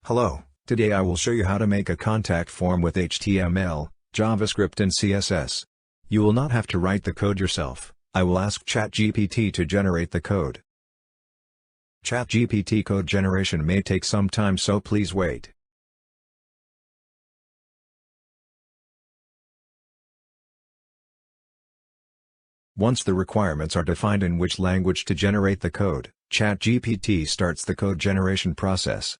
Hello, today I will show you how to make a contact form with HTML, JavaScript and CSS. You will not have to write the code yourself. I will ask ChatGPT to generate the code. ChatGPT code generation may take some time, so please wait. Once the requirements are defined in which language to generate the code, ChatGPT starts the code generation process.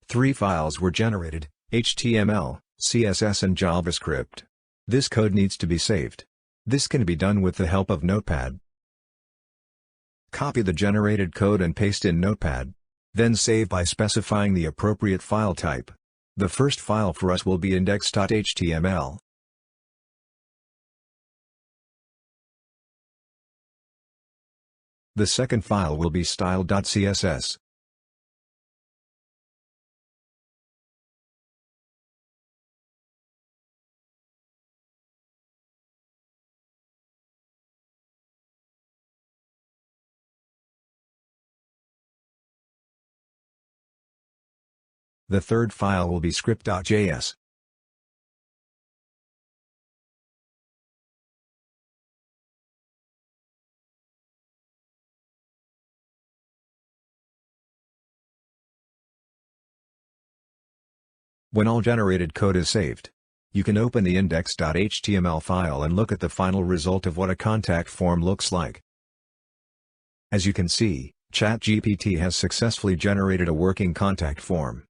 Three files were generated: HTML, CSS and JavaScript. This code needs to be saved. This can be done with the help of Notepad. Copy the generated code and paste in Notepad. Then save by specifying the appropriate file type. The first file for us will be index.html. The second file will be style.css. The third file will be script.js. When all generated code is saved, you can open the index.html file and look at the final result of what a contact form looks like. As you can see, ChatGPT has successfully generated a working contact form.